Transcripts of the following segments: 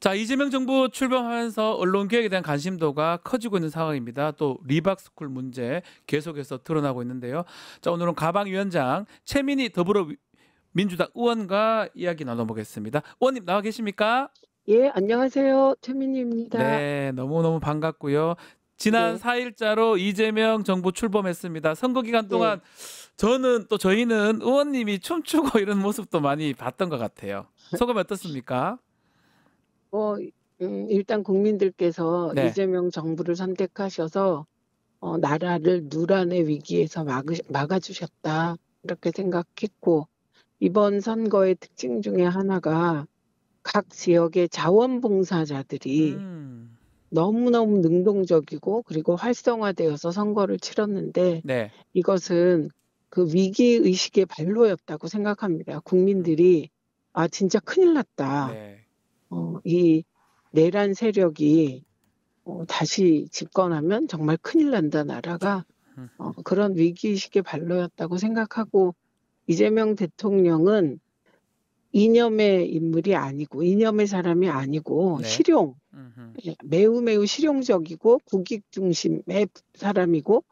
자, 이재명 정부 출범하면서 언론 개혁에 대한 관심도가 커지고 있는 상황입니다. 또 리박스쿨 문제 계속해서 드러나고 있는데요. 자, 오늘은 가방위원장 최민희 더불어민주당 의원과 이야기 나눠보겠습니다. 의원님 나와 계십니까? 예, 안녕하세요. 최민희입니다. 네, 너무너무 반갑고요. 지난 네, 4일자로 이재명 정부 출범했습니다. 선거 기간 네. 동안 저희는 의원님이 춤추고 이런 모습도 많이 봤던 것 같아요. 소감이 어떻습니까? 뭐, 일단 국민들께서 네. 이재명 정부를 선택하셔서 나라를 누란의 위기에서 막아주셨다. 이렇게 생각했고, 이번 선거의 특징 중에 하나가 각 지역의 자원봉사자들이 음, 너무너무 능동적이고 그리고 활성화되어서 선거를 치렀는데 네. 이것은 그 위기의식의 발로였다고 생각합니다. 음, 국민들이 아, 진짜 큰일 났다. 네. 이 내란 세력이 다시 집권하면 정말 큰일 난다, 나라가. 음, 그런 위기의식의 발로였다고 생각하고, 이재명 대통령은 이념의 인물이 아니고, 이념의 사람이 아니고, 네. 실용, 음, 매우 매우 실용적이고, 국익 중심의 사람이고,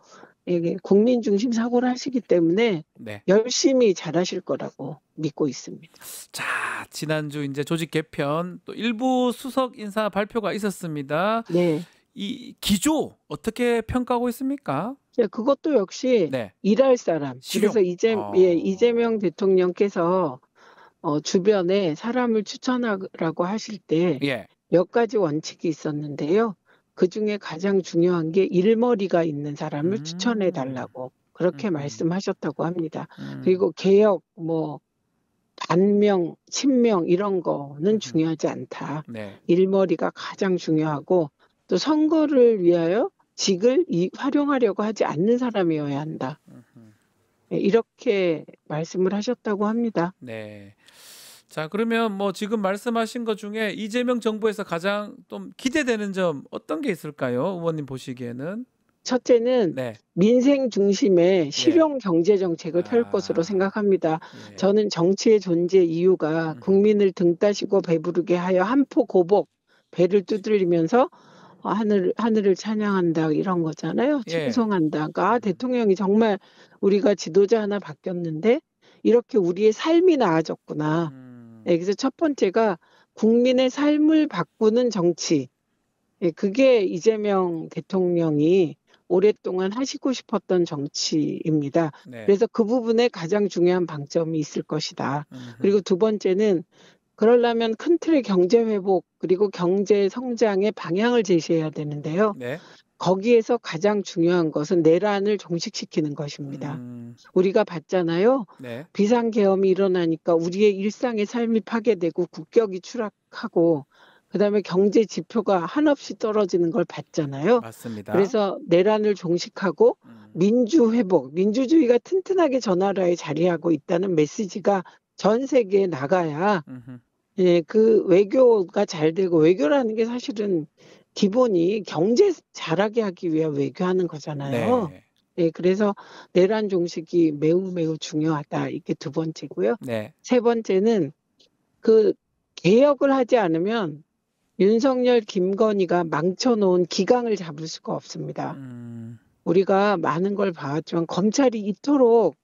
이게 국민 중심 사고를 하시기 때문에 네. 열심히 잘하실 거라고 믿고 있습니다. 자, 지난주 이제 조직 개편 또 일부 수석 인사 발표가 있었습니다. 네. 이 기조 어떻게 평가하고 있습니까? 그것도 역시 네. 일할 사람. 실용. 그래서 이재명 대통령께서 주변에 사람을 추천하라고 하실 때 예. 몇 가지 원칙이 있었는데요. 그 중에 가장 중요한 게 일머리가 있는 사람을 추천해 음. 달라고 그렇게 음. 말씀하셨다고 합니다. 음. 그리고 개혁, 반명, 친명 이런 거는 음. 중요하지 않다. 네. 일머리가 가장 중요하고 또 선거를 위하여 직을 활용하려고 하지 않는 사람이어야 한다. 음. 네, 이렇게 말씀을 하셨다고 합니다. 네. 자, 그러면 뭐 지금 말씀하신 것 중에 이재명 정부에서 가장 좀 기대되는 점 어떤 게 있을까요? 의원님 보시기에는? 첫째는 네. 민생 중심의 예. 실용 경제 정책을 펼 것으로 아. 생각합니다. 예. 저는 정치의 존재 이유가 음. 국민을 등 따시고 배부르게 하여 한포 고복, 배를 두드리면서 하늘을 찬양한다 이런 거잖아요. 예. 칭송한다. 그러니까 음. 대통령이 정말 우리가 지도자 하나 바뀌었는데 이렇게 우리의 삶이 나아졌구나. 음. 네, 그래서 첫 번째가 국민의 삶을 바꾸는 정치. 예, 그게 이재명 대통령이 오랫동안 하시고 싶었던 정치입니다. 네. 그래서 그 부분에 가장 중요한 방점이 있을 것이다. 음. 그리고 두 번째는 그러려면 큰 틀의 경제 회복 그리고 경제 성장의 방향을 제시해야 되는데요. 네. 거기에서 가장 중요한 것은 내란을 종식시키는 것입니다. 음. 우리가 봤잖아요. 네. 비상계엄이 일어나니까 우리의 일상의 삶이 파괴되고 국격이 추락하고 그다음에 경제 지표가 한없이 떨어지는 걸 봤잖아요. 맞습니다. 그래서 내란을 종식하고 음. 민주회복, 민주주의가 튼튼하게 저 나라에 자리하고 있다는 메시지가 전 세계에 나가야 음흠. 예, 그 외교가 잘 되고 외교라는 게 사실은 기본이 경제 잘하게 하기 위해 외교하는 거잖아요. 네. 예, 그래서 내란 종식이 매우 매우 중요하다. 이게 두 번째고요. 네. 세 번째는 그 개혁을 하지 않으면 윤석열, 김건희가 망쳐놓은 기강을 잡을 수가 없습니다. 음. 우리가 많은 걸 봐왔지만 검찰이 이토록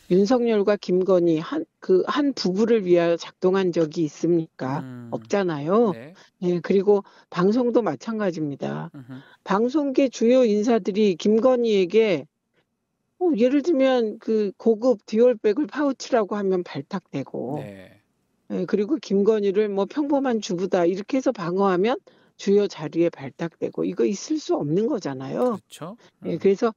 윤석열과 김건희 한 부부를 위하여 작동한 적이 있습니까? 음. 없잖아요. 네. 예, 그리고 방송도 마찬가지입니다. 음흠. 방송계 주요 인사들이 김건희에게 예를 들면 그 고급 디올백을 파우치라고 하면 발탁되고, 네. 예, 그리고 김건희를 평범한 주부다 이렇게 해서 방어하면 주요 자리에 발탁되고 이거 있을 수 없는 거잖아요. 그렇죠. 예, 그래서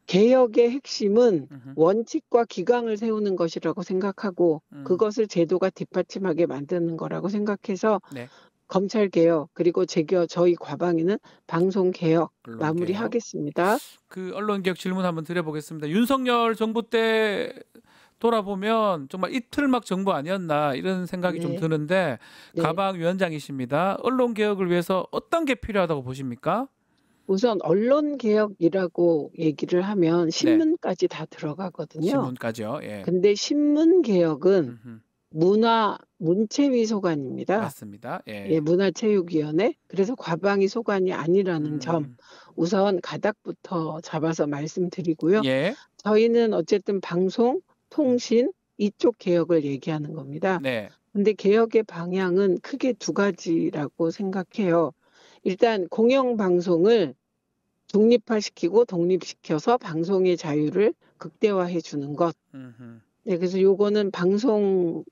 개혁의 핵심은 음흠. 원칙과 기강을 세우는 것이라고 생각하고 음. 그것을 제도가 뒷받침하게 만드는 거라고 생각해서 네. 검찰 개혁 그리고 저희 과방위는 방송 개혁 언론 개혁. 마무리하겠습니다. 그 언론 개혁 질문 한번 드려보겠습니다. 윤석열 정부 때 돌아보면 정말 이틀막 정부 아니었나 이런 생각이 좀 네, 드는데 네. 가방위원장이십니다. 언론 개혁을 위해서 어떤 게 필요하다고 보십니까? 우선 언론 개혁이라고 얘기를 하면 네. 신문까지 다 들어가거든요. 신문까지요. 예. 근데 신문 개혁은 음흠. 문체위 소관입니다. 맞습니다. 예, 예. 문화체육위원회. 그래서 과방위 소관이 아니라는 점 음. 우선 가닥부터 잡아서 말씀드리고요. 예. 저희는 어쨌든 방송, 통신 이쪽 개혁을 얘기하는 겁니다. 네. 근데 개혁의 방향은 크게 두 가지라고 생각해요. 일단 공영방송을 중립화시키고 독립시켜서 방송의 자유를 극대화해 주는 것. 음흠. 네, 그래서 요거는 방송사법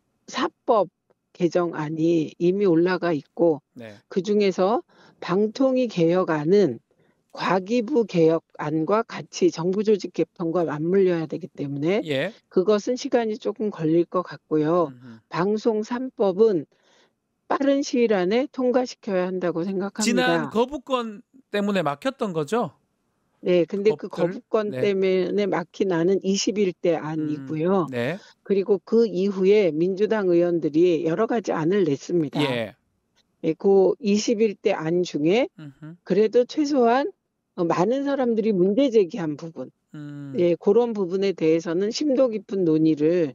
개정안이 이미 올라가 있고 네. 그중에서 방통위 개혁안은 과기부 개혁안과 같이 정부 조직 개편과 맞물려야 되기 때문에 예. 그것은 시간이 조금 걸릴 것 같고요. 음흠. 방송 3법은 빠른 시일 안에 통과시켜야 한다고 지난 생각합니다. 거부권 때문에 막혔던 거죠? 네, 근데 그 법들. 거부권 네. 때문에 막힌 안은 21대 안이고요. 네. 그리고 그 이후에 민주당 의원들이 여러 가지 안을 냈습니다. 예. 예, 그 21대 안 중에 음흠. 그래도 최소한 많은 사람들이 문제 제기한 부분, 예, 그런 부분에 대해서는 심도 깊은 논의를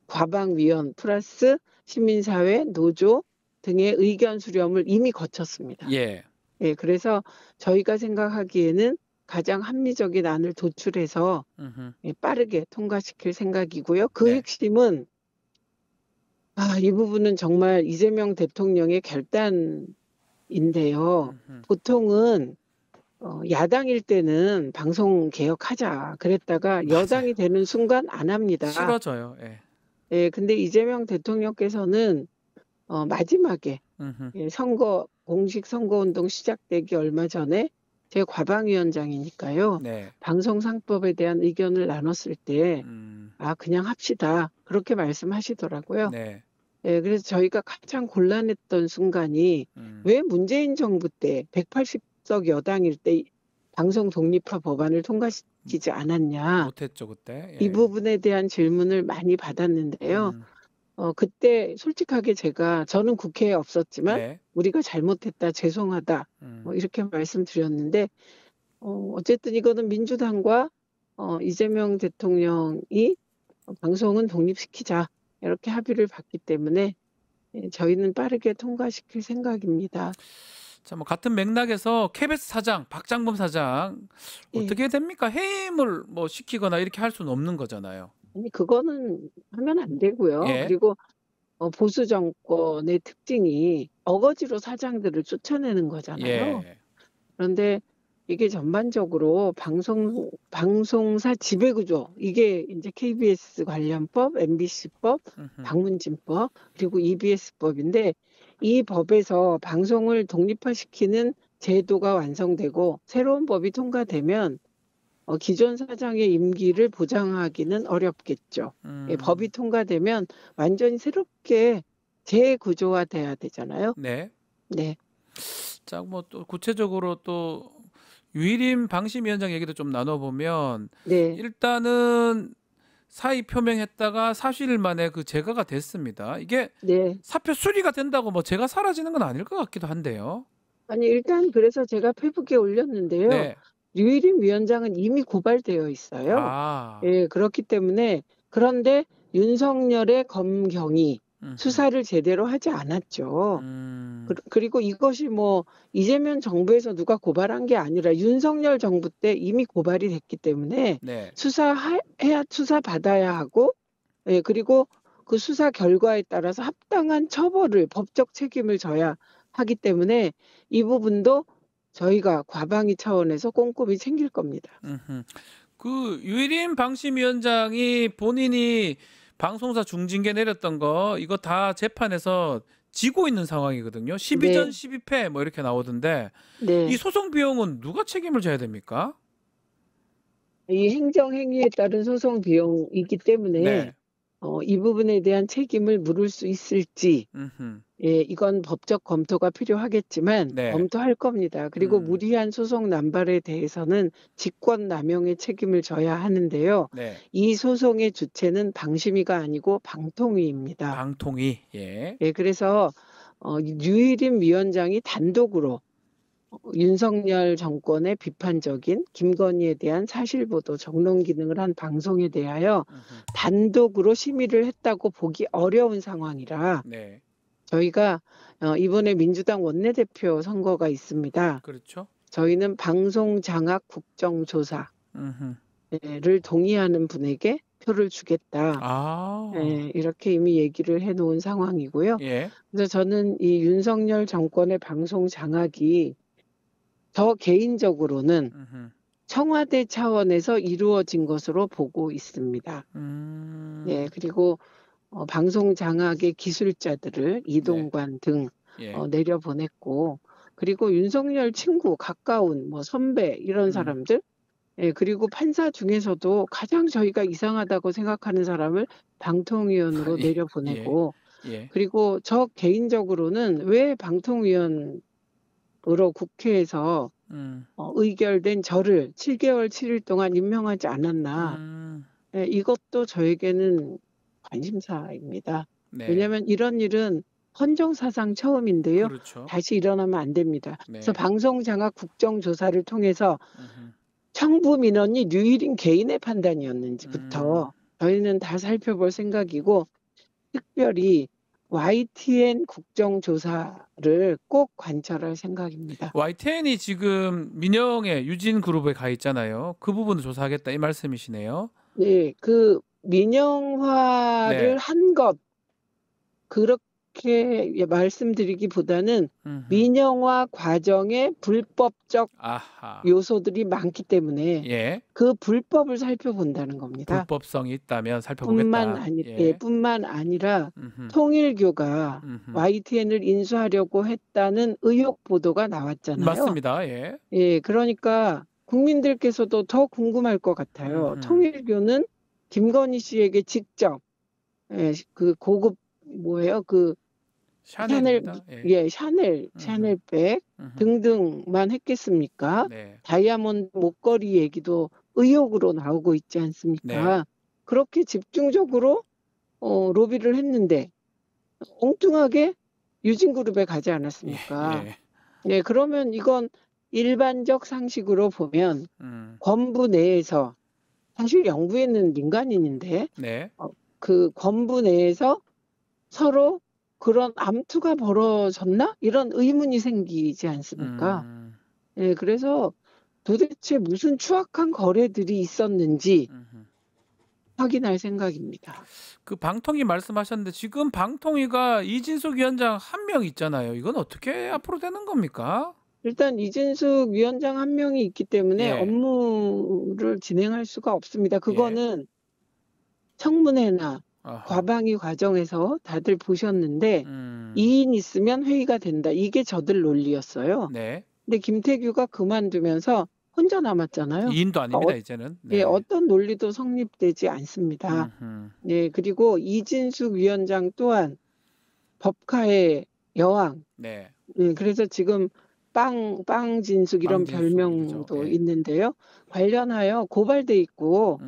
과방위원 플러스 시민사회, 노조 등의 의견 수렴을 이미 거쳤습니다. 예. 예, 그래서 저희가 생각하기에는 가장 합리적인 안을 도출해서 음흠. 예, 빠르게 통과시킬 생각이고요. 그 네. 핵심은 이 부분은 정말 이재명 대통령의 결단인데요. 음흠. 보통은 야당일 때는 방송 개혁하자 그랬다가 맞아요. 여당이 되는 순간 안 합니다. 싫어져요. 예. 예, 근데 이재명 대통령께서는 마지막에 음흠. 예, 공식 선거운동 시작되기 얼마 전에 제 과방위원장이니까요. 네. 방송상법에 대한 의견을 나눴을 때 그냥 합시다. 그렇게 말씀하시더라고요. 네. 예, 그래서 저희가 가장 곤란했던 순간이 왜 문재인 정부 때 180석 여당일 때 방송 독립화 법안을 통과시키지 않았냐. 못했죠 그때. 이 예. 부분에 대한 질문을 많이 받았는데요. 그때 솔직하게 저는 국회에 없었지만 네. 우리가 잘못했다, 죄송하다, 이렇게 말씀드렸는데, 어쨌든 이거는 민주당과 이재명 대통령이 방송은 독립시키자, 이렇게 합의를 봤기 때문에 예, 저희는 빠르게 통과시킬 생각입니다. 자, 뭐 같은 맥락에서 KBS 사장, 박장범 사장 예. 어떻게 됩니까? 해임을 뭐 시키거나 이렇게 할 수는 없는 거잖아요. 아니, 그거는 하면 안 되고요. 예. 그리고 보수 정권의 특징이 어거지로 사장들을 쫓아내는 거잖아요. 예. 그런데 이게 전반적으로 방송사 지배구조, 이게 이제 KBS 관련법, MBC법, 방문진법, 그리고 EBS법인데 이 법에서 방송을 독립화시키는 제도가 완성되고 새로운 법이 통과되면 기존 사장의 임기를 보장하기는 어렵겠죠. 예, 법이 통과되면 완전히 새롭게 재구조화돼야 되잖아요. 네. 네. 자, 뭐 또 구체적으로 또 유일임 방심위원장 얘기도 좀 나눠보면 네. 일단은 사의 표명했다가 사실 만에 그 제거가 됐습니다. 이게 네. 사표 수리가 된다고 뭐 제가 사라지는 건 아닐 것 같기도 한데요. 아니, 일단 그래서 제가 페북에 올렸는데요. 네. 유일임 위원장은 이미 고발되어 있어요. 아. 예, 그렇기 때문에 그런데 윤석열의 검경이 수사를 제대로 하지 않았죠. 그리고 이것이 뭐 이재명 정부에서 누가 고발한 게 아니라 윤석열 정부 때 이미 고발이 됐기 때문에 네. 수사 받아야 하고, 예, 그리고 그 수사 결과에 따라서 합당한 처벌을, 법적 책임을 져야 하기 때문에 이 부분도 저희가 과방위 차원에서 꼼꼼히 챙길 겁니다. 그 유일임 방심위원장이 본인이 방송사 중징계 내렸던 거 이거 다 재판에서 지고 있는 상황이거든요. 12전 12패 뭐 이렇게 나오던데 네. 이 소송 비용은 누가 책임을 져야 됩니까? 이 행정행위에 따른 소송 비용이기 때문에 네. 이 부분에 대한 책임을 물을 수 있을지 예, 이건 법적 검토가 필요하겠지만 네. 검토할 겁니다. 그리고 무리한 소송 남발에 대해서는 직권남용의 책임을 져야 하는데요. 네. 이 소송의 주체는 방심위가 아니고 방통위입니다. 방통위. 예. 예, 그래서 유일임 위원장이 단독으로 윤석열 정권의 비판적인 김건희에 대한 사실보도 정론 기능을 한 방송에 대하여 단독으로 심의를 했다고 보기 어려운 상황이라 네. 저희가 이번에 민주당 원내대표 선거가 있습니다. 그렇죠. 저희는 방송 장악 국정조사를 동의하는 분에게 표를 주겠다. 이렇게 이미 얘기를 해놓은 상황이고요. 예. 그래서 저는 이 윤석열 정권의 방송 장악이 저 개인적으로는 청와대 차원에서 이루어진 것으로 보고 있습니다. 네, 그리고 방송 장악의 기술자들을 이동관 등 내려보냈고, 그리고 윤석열 친구, 가까운 뭐 선배 이런 사람들, 그리고 판사 중에서도 가장 저희가 이상하다고 생각하는 사람을 방통위원으로 내려보내고, 그리고 저 개인적으로는 왜 방통위원으로 국회에서 의결된 저를 7개월 7일 동안 임명하지 않았나. 이것도 저에게는 관심사입니다. 네. 왜냐하면 이런 일은 헌정사상 처음인데요. 그렇죠. 다시 일어나면 안 됩니다. 네. 그래서 방송장악 국정조사를 통해서 청부 민원이 류일인 개인의 판단이었는지부터 저희는 다 살펴볼 생각이고, 특별히 YTN 국정조사를 꼭 관철할 생각입니다. YTN이 지금 민영의 유진 그룹에 가 있잖아요. 그 부분도 조사하겠다 이 말씀이시네요. 네, 그 민영화를 한 것 그렇게 말씀드리기보다는 민영화 과정에 불법적 요소들이 많기 때문에 그 불법을 살펴본다는 겁니다. 불법성이 있다면 살펴보겠다. 뿐만 아니라 통일교가 YTN을 인수하려고 했다는 의혹 보도가 나왔잖아요. 맞습니다. 그러니까 국민들께서도 더 궁금할 것 같아요. 통일교는 김건희 씨에게 직접 그 고급 그 샤넬백 등등만 했겠습니까? 다이아몬드 목걸이 얘기도 의혹으로 나오고 있지 않습니까? 그렇게 집중적으로 로비를 했는데 엉뚱하게 유진그룹에 가지 않았습니까? 그러면 이건 일반적 상식으로 보면 권부 내에서, 사실 영부인은 민간인인데 그 권부 내에서 서로 그런 암투가 벌어졌나? 이런 의문이 생기지 않습니까? 그래서 도대체 무슨 추악한 거래들이 있었는지 확인할 생각입니다. 그 방통위 말씀하셨는데 지금 방통위가 이진숙 위원장 한 명 있잖아요. 이건 어떻게 앞으로 되는 겁니까? 일단 이진숙 위원장 한 명이 있기 때문에 업무를 진행할 수가 없습니다. 그거는 청문회나 과방위 과정에서 다들 보셨는데 2인 있으면 회의가 된다. 이게 저들 논리였어요. 근데 김태규가 그만두면서 혼자 남았잖아요. 2인도 아닙니다, 이제는. 어떤 논리도 성립되지 않습니다. 그리고 이진숙 위원장 또한 법카의 여왕. 그래서 지금 빵진숙 이런 별명도 있는데요. 관련하여 고발돼 있고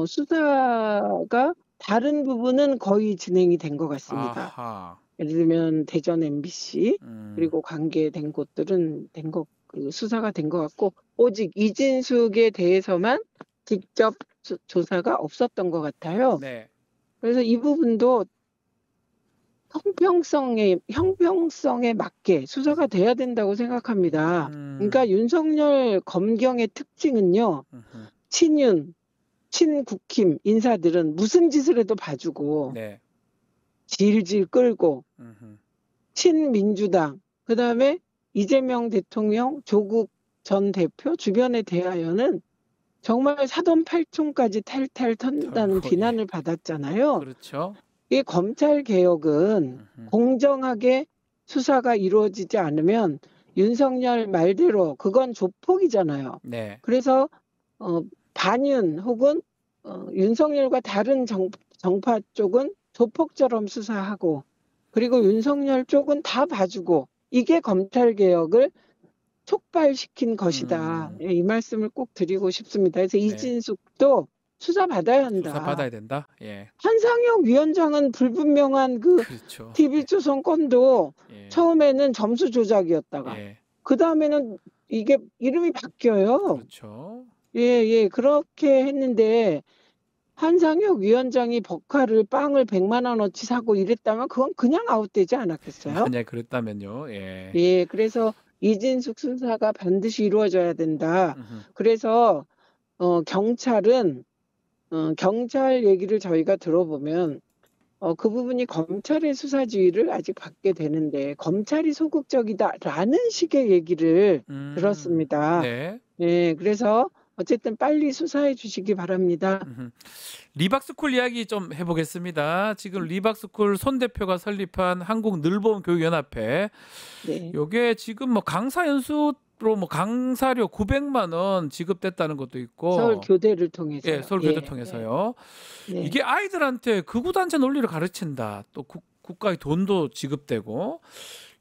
수사가 다른 부분은 거의 진행이 된 것 같습니다. 예를 들면 대전 MBC 그리고 관계된 곳들은 수사가 된 것 같고, 오직 이진숙에 대해서만 직접 조사가 없었던 것 같아요. 그래서 이 부분도 형평성에 맞게 수사가 돼야 된다고 생각합니다. 그러니까 윤석열 검경의 특징은요, 친국힘 인사들은 무슨 짓을 해도 봐주고 질질 끌고, 친민주당, 그 다음에 이재명 대통령, 조국 전 대표 주변에 대하여는 정말 사돈팔촌까지 탈탈 턴다는 비난을 받았잖아요. 그렇죠. 이 검찰 개혁은 공정하게 수사가 이루어지지 않으면 윤석열 말대로 그건 조폭이잖아요. 그래서 반윤 혹은 윤석열과 다른 정파 쪽은 조폭처럼 수사하고, 그리고 윤석열 쪽은 다 봐주고, 이게 검찰 개혁을 촉발시킨 것이다. 이 말씀을 꼭 드리고 싶습니다. 그래서 이진숙도 수사받아야 한다. 수사받아야 된다. 한상혁 위원장은 불분명한 TV조선 건도 처음에는 점수 조작이었다가 그다음에는 이게 이름이 바뀌어요. 그렇죠. 예. 그렇게 했는데 한상혁 위원장이 버카를 빵을 100만 원어치 사고 이랬다면 그건 그냥 아웃되지 않았겠어요? 만약 그랬다면요. 예. 예. 그래서 이진숙 수사가 반드시 이루어져야 된다. 음흠. 그래서 경찰은 경찰 얘기를 저희가 들어보면 그 부분이 검찰의 수사 지휘를 아직 받게 되는데 검찰이 소극적이다라는 식의 얘기를 들었습니다. 네. 예. 그래서 어쨌든 빨리 수사해 주시기 바랍니다. 리박스쿨 이야기 좀 해보겠습니다. 지금 리박스쿨 손 대표가 설립한 한국늘보험교육연합회. 네. 요게 지금 뭐 강사 연수로 뭐 강사료 900만 원 지급됐다는 것도 있고. 서울 교대를 통해서요. 예, 서울 교대 통해서요. 네. 이게 아이들한테 극우단체 논리를 가르친다. 또 국가의 돈도 지급되고.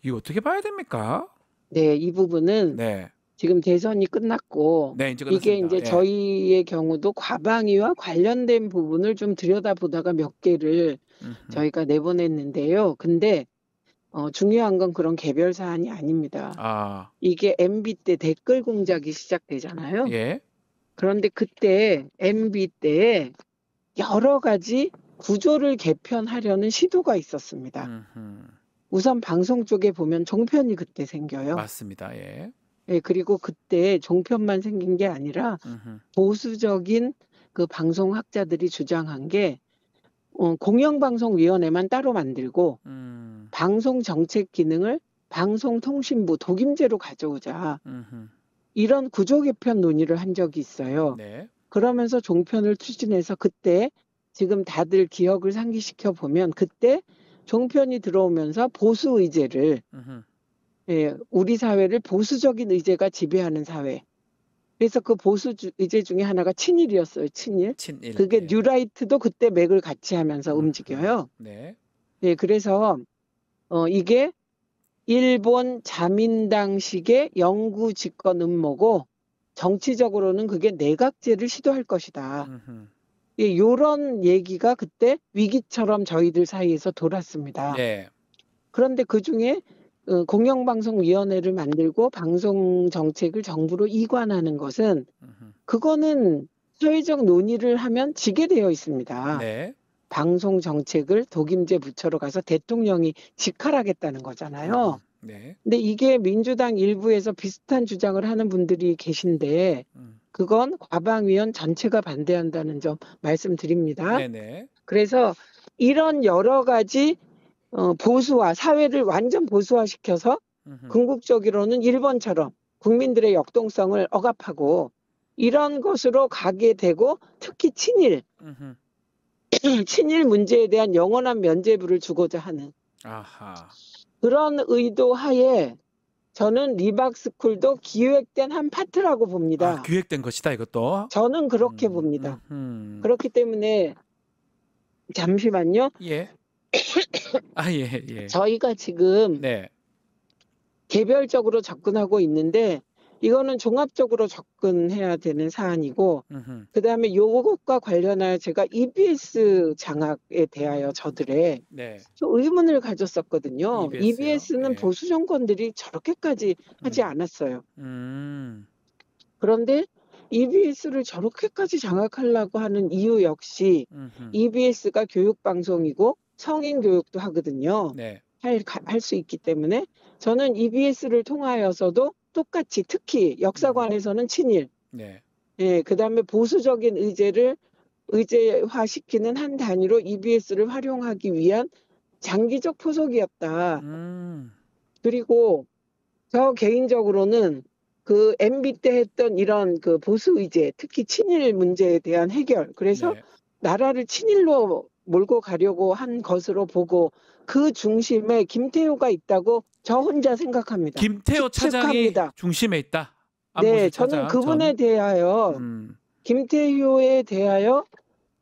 이거 어떻게 봐야 됩니까? 네, 이 부분은 네. 지금 대선이 끝났고 네, 이제 이게 끝났습니다. 이제 예. 저희의 경우도 과방위와 관련된 부분을 좀 들여다보다가 몇 개를 저희가 내보냈는데요. 근데 중요한 건 그런 개별 사안이 아닙니다. 아, 이게 MB 때 댓글 공작이 시작되잖아요. 예. 그런데 그때 MB 때 여러 가지 구조를 개편하려는 시도가 있었습니다. 우선 방송 쪽에 보면 종편이 그때 생겨요. 맞습니다. 예. 예, 그리고 그때 종편만 생긴 게 아니라 보수적인 그 방송학자들이 주장한 게 공영방송위원회만 따로 만들고 방송 정책 기능을 방송통신부 독임제로 가져오자. 이런 구조 개편 논의를 한 적이 있어요. 네. 그러면서 종편을 추진해서 그때 지금 다들 기억을 상기시켜 보면 그때 종편이 들어오면서 보수 의제를 예, 우리 사회를 보수적인 의제가 지배하는 사회. 그래서 그 보수 의제 중에 하나가 친일이었어요. 친일. 그게 예. 뉴라이트도 그때 맥을 같이 하면서 움직여요. 네. 예, 그래서 이게 일본 자민당식의 영구 집권 음모고 정치적으로는 그게 내각제를 시도할 것이다. 예, 이런 얘기가 그때 위기처럼 저희들 사이에서 돌았습니다. 네. 그런데 그중에 공영방송위원회를 만들고 방송 정책을 정부로 이관하는 것은 그거는 사회적 논의를 하면 지게 되어 있습니다. 네. 방송 정책을 독임제 부처로 가서 대통령이 직할하겠다는 거잖아요. 네. 근데 이게 민주당 일부에서 비슷한 주장을 하는 분들이 계신데 그건 과방위원 전체가 반대한다는 점 말씀드립니다. 네네. 그래서 이런 여러 가지 보수화, 사회를 완전 보수화시켜서 궁극적으로는 일본처럼 국민들의 역동성을 억압하고 이런 것으로 가게 되고 특히 친일 문제에 대한 영원한 면죄부를 주고자 하는 아하. 그런 의도 하에 저는 리박스쿨도 기획된 한 파트라고 봅니다. 아, 기획된 것이다 이것도. 저는 그렇게 봅니다. 그렇기 때문에 잠시만요. 예. 아, 예. 저희가 지금 네. 개별적으로 접근하고 있는데 이거는 종합적으로 접근해야 되는 사안이고 그다음에 요것과 관련하여 제가 EBS 장악에 대하여 저들의 네. 의문을 가졌었거든요. EBS는 예. 보수 정권들이 저렇게까지 하지 않았어요. 그런데 EBS를 저렇게까지 장악하려고 하는 이유 역시 EBS가 교육방송이고 성인 교육도 하거든요. 네. 할 수 있기 때문에 저는 EBS를 통하여서도 똑같이 특히 역사관에서는 친일, 네. 예, 그다음에 보수적인 의제를 의제화시키는 한 단위로 EBS를 활용하기 위한 장기적 포석이었다. 그리고 저 개인적으로는 그 MB 때 했던 이런 그 보수 의제, 특히 친일 문제에 대한 해결, 그래서 네. 나라를 친일로 몰고 가려고 한 것으로 보고 그 중심에 김태효가 있다고 저 혼자 생각합니다. 김태호 차장이 추측합니다. 중심에 있다. 네, 저는 그분에 대하여 김태효에 대하여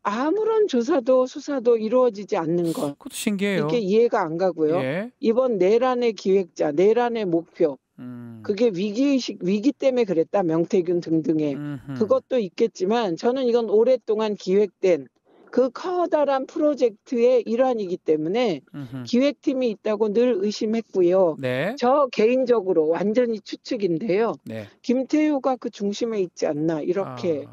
아무런 조사도 수사도 이루어지지 않는 것. 그것도 신기해요. 이게 이해가 안 가고요. 예. 이번 내란의 기획자, 내란의 목표. 그게 위기 때문에 그랬다. 명태균 등등의. 그것도 있겠지만 저는 이건 오랫동안 기획된 그 커다란 프로젝트의 일환이기 때문에 기획팀이 있다고 늘 의심했고요. 네. 저 개인적으로 완전히 추측인데요. 네. 김태효가 그 중심에 있지 않나 이렇게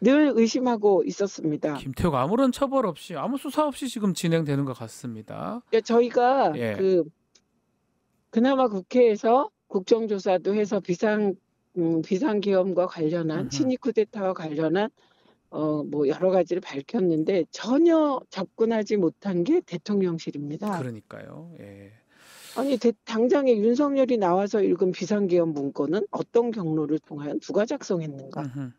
늘 의심하고 있었습니다. 김태효가 아무런 처벌 없이 아무 수사 없이 지금 진행되는 것 같습니다. 저희가 예. 그나마 국회에서 국정조사도 해서 비상계엄과 관련한 친위 쿠데타와 관련한 뭐 여러 가지를 밝혔는데 전혀 접근하지 못한 게 대통령실입니다. 그러니까요. 예. 아니 당장에 윤석열이 나와서 읽은 비상계엄 문건은 어떤 경로를 통하여 누가 작성했는가?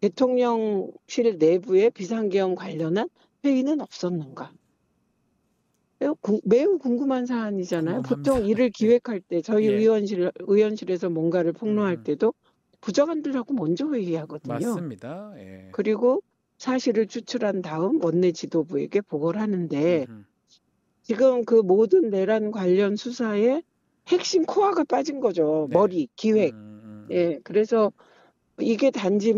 대통령실 내부에 비상계엄 관련한 회의는 없었는가? 매우 궁금한 사안이잖아요. 궁금합니다. 보통 일을 기획할 때 저희 예. 의원실에서 뭔가를 폭로할 때도 부장관들하고 먼저 회의하거든요. 맞습니다. 예. 그리고 사실을 추출한 다음 원내 지도부에게 보고를 하는데 지금 그 모든 내란 관련 수사에 핵심 코어가 빠진 거죠. 네. 머리, 기획. 예, 그래서 이게 단지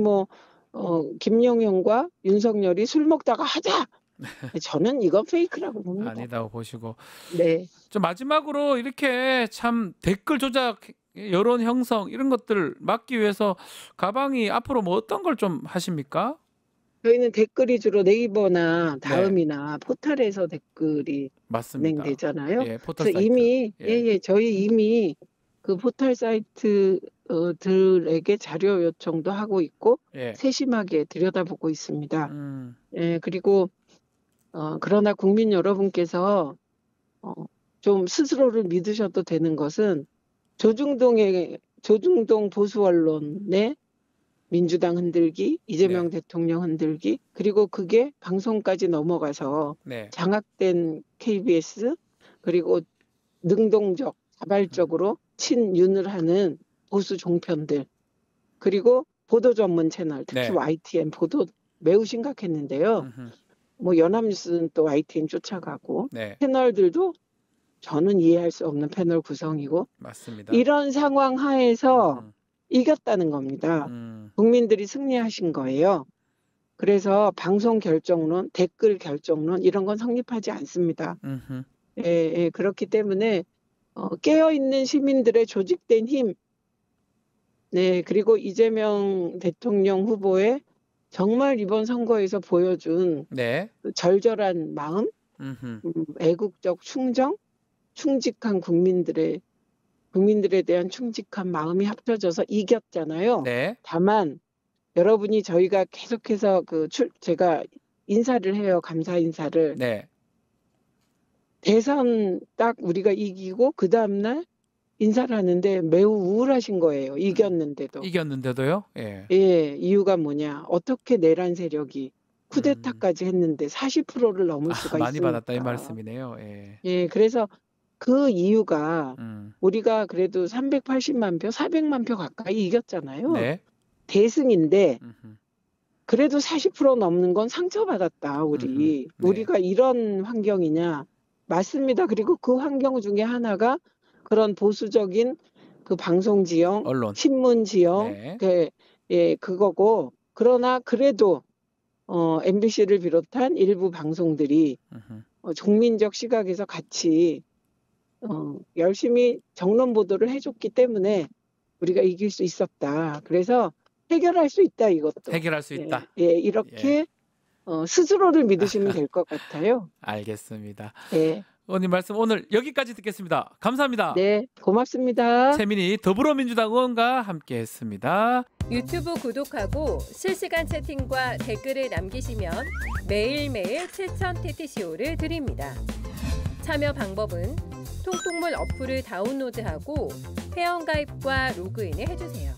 김용현과 윤석열이 술 먹다가 하자. 저는 이건 페이크라고 봅니다. 아니다고 보시고. 네. 좀 마지막으로 이렇게 참 댓글 조작, 여론 형성 이런 것들 막기 위해서 가방이 앞으로 뭐 어떤 걸 좀 하십니까? 저희는 댓글이 주로 네이버나 다음이나 포털에서 댓글이 맞습니다. 진행되잖아요. 예, 포털 그래서 사이트. 이미 저희 이미 그 포털 사이트 들에게 자료 요청도 하고 있고 세심하게 들여다보고 있습니다. 예, 그리고 그러나 국민 여러분께서 좀 스스로를 믿으셔도 되는 것은 조중동 보수 언론의 민주당 흔들기, 이재명 대통령 흔들기, 그리고 그게 방송까지 넘어가서 장악된 KBS, 그리고 능동적, 자발적으로 친윤을 하는 보수 종편들, 그리고 보도 전문 채널, 특히 YTN 보도 매우 심각했는데요. 뭐 연합뉴스는 또 YTN 쫓아가고 패널들도 저는 이해할 수 없는 패널 구성이고 맞습니다. 이런 상황 하에서 이겼다는 겁니다. 국민들이 승리하신 거예요. 그래서 방송 결정론, 댓글 결정론 이런 건 성립하지 않습니다. 예, 그렇기 때문에 깨어있는 시민들의 조직된 힘, 네, 그리고 이재명 대통령 후보의 정말 이번 선거에서 보여준 그 절절한 마음, 애국적 충정, 충직한 국민들에 대한 충직한 마음이 합쳐져서 이겼잖아요. 다만 여러분이 저희가 계속해서 제가 인사를 해요. 감사 인사를. 대선 딱 우리가 이기고 그 다음날 인사를 하는데 매우 우울하신 거예요. 이겼는데도. 이겼는데도요? 예, 이유가 뭐냐. 어떻게 내란 세력이 쿠데타까지 했는데 40%를 넘을 수가 많이 있습니까? 받았다 이 말씀이네요. 예, 그래서 그 이유가 우리가 그래도 380만 표, 400만 표 가까이 이겼잖아요. 대승인데 그래도 40% 넘는 건 상처받았다. 우리가 이런 환경이냐. 맞습니다. 그리고 그 환경 중에 하나가 그런 보수적인 그 방송 지형, 언론. 신문 지형, 그거고. 그러나 그래도 MBC를 비롯한 일부 방송들이 종민적 시각에서 같이 열심히 정론 보도를 해줬기 때문에 우리가 이길 수 있었다. 그래서 해결할 수 있다, 이것도. 해결할 수 있다. 이렇게 스스로를 믿으시면 될 것 같아요. 알겠습니다. 네. 의원님 말씀 오늘 여기까지 듣겠습니다. 감사합니다. 네, 고맙습니다. 최민희 더불어민주당 의원과 함께했습니다. 유튜브 구독하고 실시간 채팅과 댓글을 남기시면 매일매일 7,000TTCO를 드립니다. 참여 방법은 통통물 어플을 다운로드하고 회원가입과 로그인을 해주세요.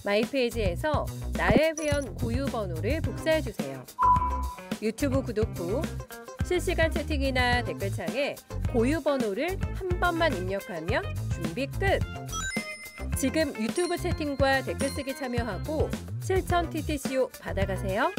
마이페이지에서 나의 회원 고유 번호를 복사해주세요. 유튜브 구독 후 실시간 채팅이나 댓글창에 고유 번호를 한 번만 입력하면 준비 끝! 지금 유튜브 채팅과 댓글 쓰기 참여하고 7,000TTCO 받아가세요.